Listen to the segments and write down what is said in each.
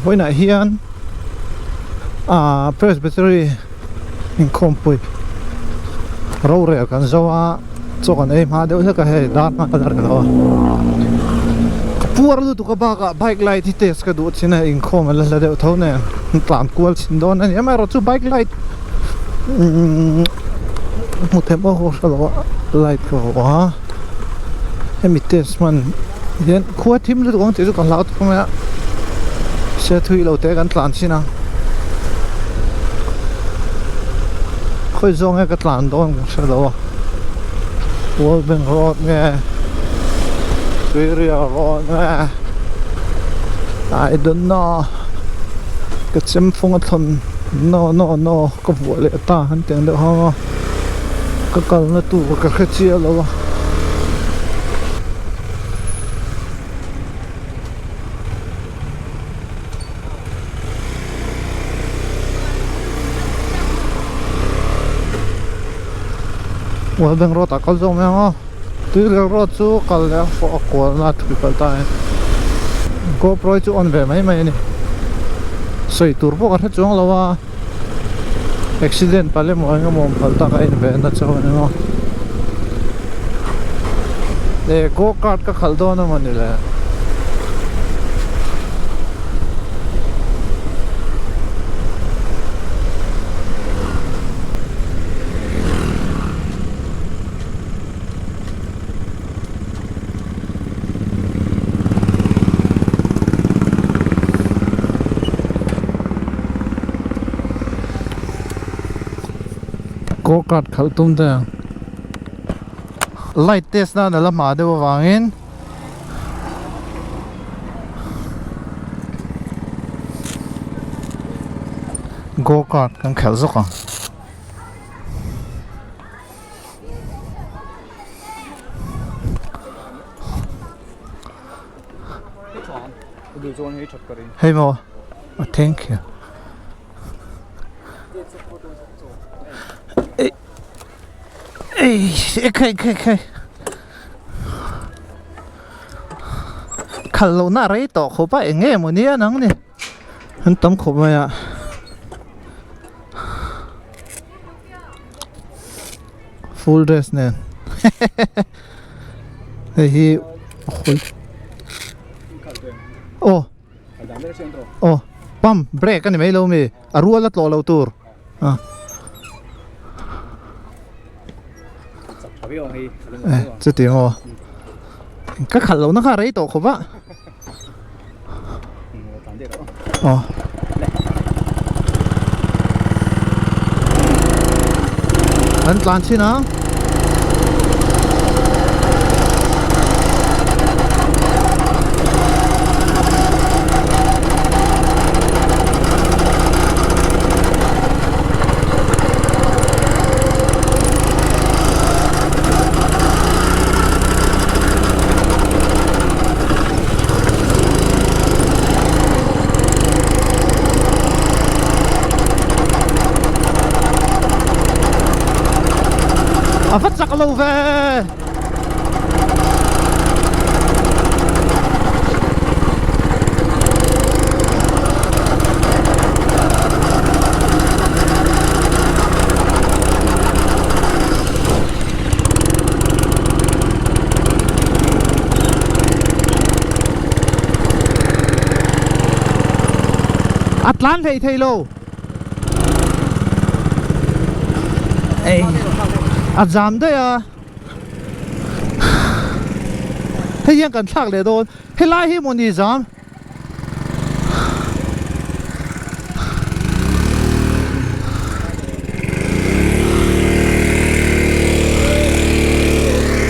Voi na hian presbytery in kompui ro re kan zawa chokan ei ma de ka he dar ma dar lawa puar lu tu ka ba ka bike light hi test ka du china in khom la la de thone tlan kual chin don ani ma ro chu bike light mu the ba ho sa lawa light ko wa hemi test man hian khuwa thim lu ong te chu kan laut ko ma se thui lo te kan tlan china khoi zong e ka tlan don sa lawa World Bank Road nghe Syria Road nghe I don't know cái chim phong thon no có vụ lệ ta hắn tiếng được không cái cần nó tụ cái khét chia lâu World Bank Road akal zong me ho Syria Road chu kal le fo ko na thu kal ta GoPro chu on ve mai ni soi tur po ka chong lawa accident pale mo nga mom falta ka in ve na chaw na no le go kart ka khal do na mani le go kart khal tum da light test na la ma de wangin go kart kan khal zo ka hey mo thank you Okay. Kalau na ray to ko pa enge mo niya nang ni. Antam ko ba ya. Full dress ne. Hi Oh. Oh, pam break ani mai lo mi. Aruala tlo lo tur. Chứ tiếng hồ các khẩn lâu nó khá rấy tổ khổ vạ anh làm chi nào phát giặc lâu về Atlant thầy lô ê giảm đấy à hay yang cần thắc lệ đồn hay lại hi muốn đi giảm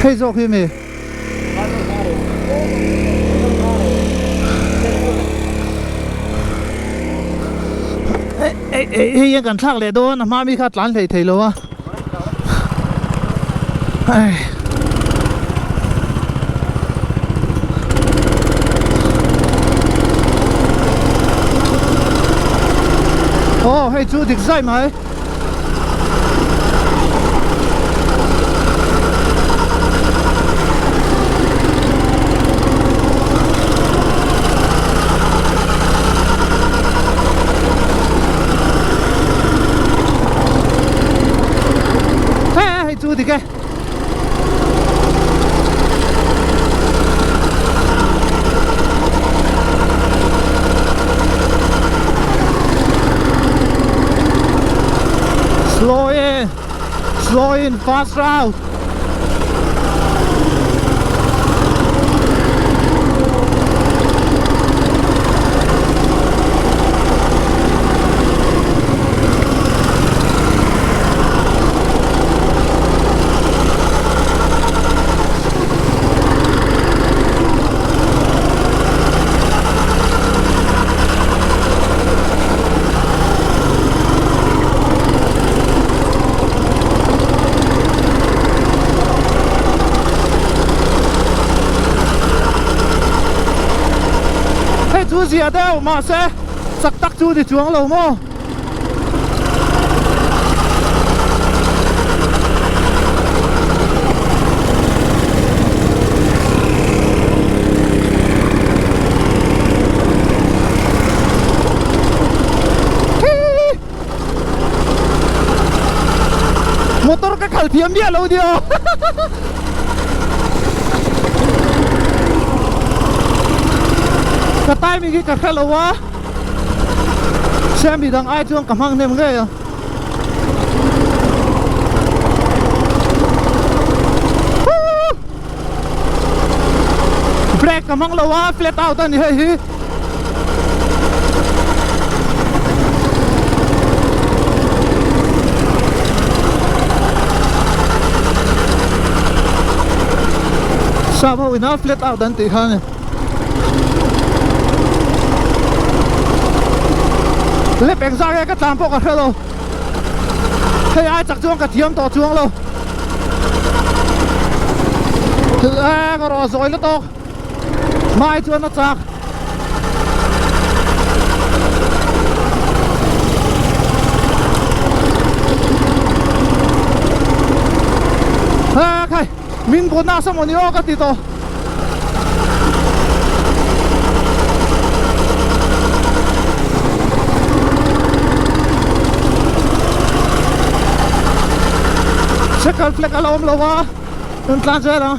hay dọc hi mi hay yang cần thắc lệ đồn mà mi khát lán thầy lô à hay chú thích dạy mày cái slow in fast route. chú gì ở đâu mà sẽ sặc tắc chú thì chuông lầu mô motor ka kalpiam dia lo dia cái tay mình cái cà lâu quá xem bị thằng ai chuông cảm hăng thêm ghê à break cảm hăng lâu quá flat out anh hey sao mà nó flat out anh tí hơn lép bèn ra cái tạm bọc ở đây luôn, hay ai chắc chuông cái thiêm to chuông luôn, cái rồi rồi nó to, mai chuông nó chắc, cái mình còn nào xong rồi nữa cái gì to. Check out flag alarm lawa. Yung transfer ha.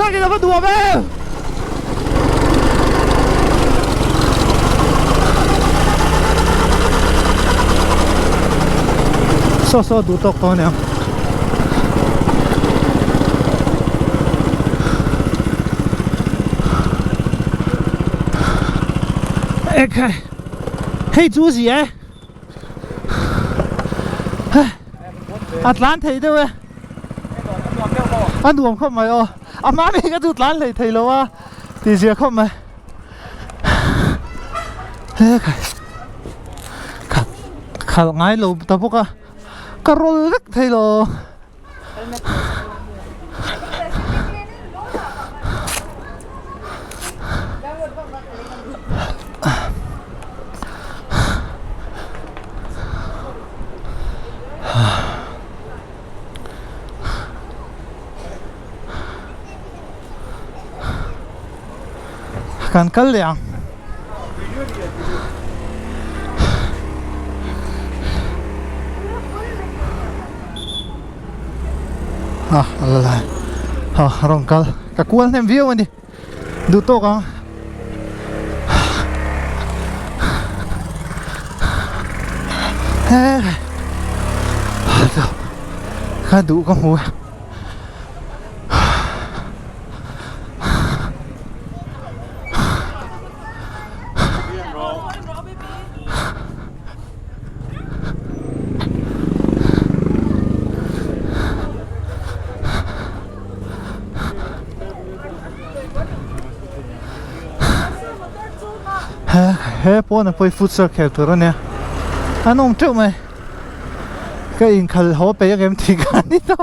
Lagi dapat dua bel. So dutok ko niya. Okay. Hey Juicy eh. Atlanta đi đâu vậy? Anh đuổi không mày ơi. Má mình cái tụt lán lấy thầy lâu á thì gì không mà khả ngay lâu tập bốc á cà rô rất thầy lo kan kaliang alala rongkal kakuan thêm view anh đi đủ to không khá đủ con mùa he po na poi futsal khel tur ne anom chu mai cái in khẩn hố bé em thì cái đi đâu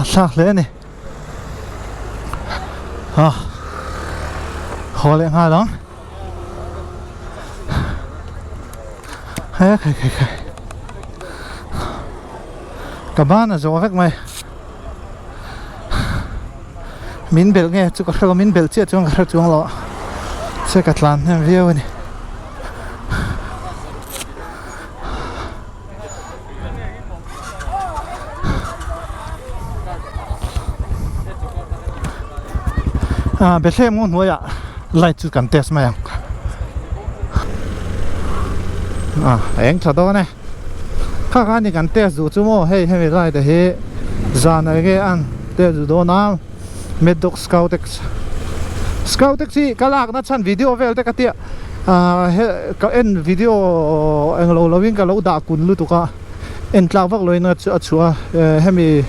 sao lên này khó lên hai đó cả ba là gió vách mày min bel nghe chú có min bel chết chung cái chung lo sẽ cắt lan em view này bel thêm ngon quá ya lại chú cần test mày anh thật đó này các anh cần test dù chú mô hay hay lại để ra này cái ăn test dù đó nào Medoc Scoutex thì cái lạc nó chăn video về cái tiệt cái end video anh lâu lâu cái lâu đã cuốn lưu tụ cả end lạc vác lối nó chua hemi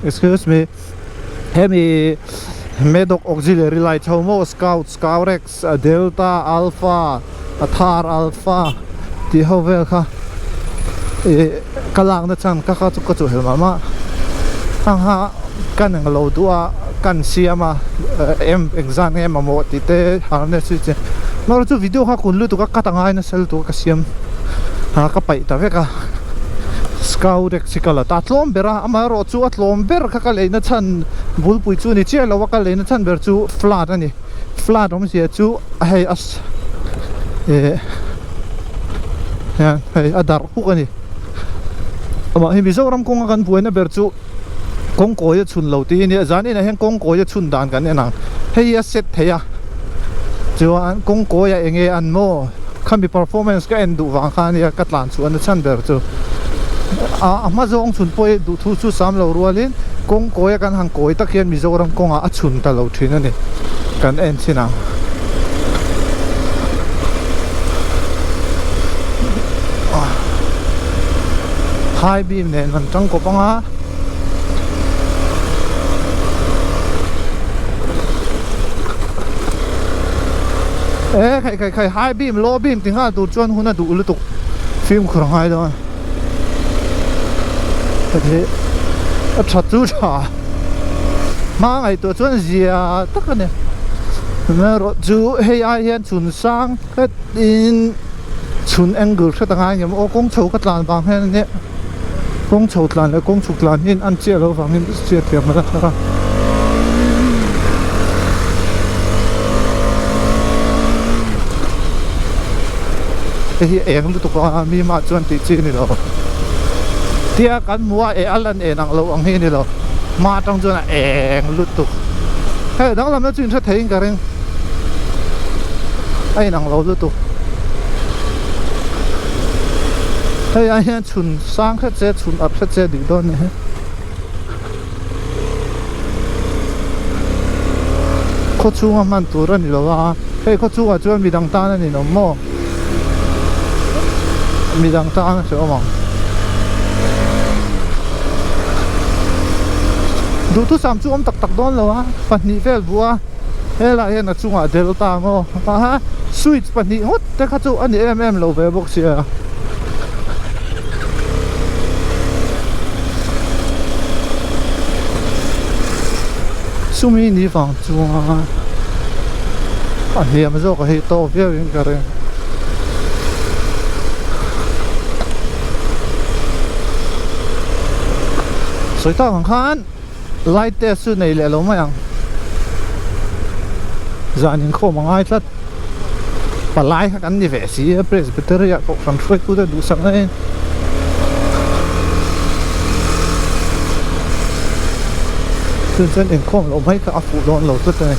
excuse me hemi Medoc Auxiliary Light Homo Scout Scoutex Delta Alpha Thar Alpha thì hậu về kha cái lạc nó chăn các chú có hiểu mà thằng ha căn anh lâu đua căn xia mà em exam em mà một tí tê hàng này suy chứ nó chú video ha cuốn lưu tụ các tầng hai nó sẽ tụ các xiêm các bảy ta về cả Scout Exicala tatlom bera amaro chu atlom ber kha kale na chan bulpui chu ni che lo kale na chan ber chu flat ani flat om sia chu hey as ya hey adar hu ani ama hi mizoram kong kan buena ber chu kong ko ya chun lo ti ni zani na hen kong ko ya chun dan kan enang hey set theya chu an kong ko ya enge an mo khami performance ka en du wang khan ya katlan chu an chan ber chu mà giống chun poi du thu chu sam lo rualin kong koya kan hang koi tak hian mizoram konga a chun ta lo thin ani kan en china high beam nen man tang ko panga khai high beam low beam tinga tu chuan huna du lu tuk film khurang hai do thế thật chú trả mà ngày tôi chuẩn gì tất cả này mà rồi chú hay ai hiện chuẩn sang cái in chuẩn angle cái tầng hai nhưng mà công chầu cái làn vàng hay này công chầu làn là công chầu làn hiện ăn chia lâu vàng hiện chia tiền mà ra cái em lúc đó mi mà chuẩn bị chi này rồi tia kan mua alan nang lo ang hi ni lo ma tang chu na eng lut tu he dang lam na chin tha thein ka reng ai nang lo lut tu he ai hian chun sang kha che chun ap kha che di don ne ko chu ma man tu ra ni lo wa he ko chu wa chu mi dang ta na ni no mo mi dang ta na so maดูทุกสามช่วงตักโดนเลยวะปันนี้เฟลบัวเฮ้ยละเห็นนะช่วงเดลต้าโม่ปะฮะสวิตปันนี้ฮุดแต่ข้าจู่อันนี้เราเวบอกเสียซูมินี่ฟังช่วงอันนี้มันจะก็ให้โตเพี้ยงกันเลยสวยตาของข้านไล่เตะสุดในเลยรู้ไหมยังจานิงโคมังไงทัดปลายกันนี่เวสีเพรสเบเตอร์อยากฟังช่วยกูจะดูสักหน่อยจนเองโคมเราไม่ก็อัฟฟูโดนเราตัวเอง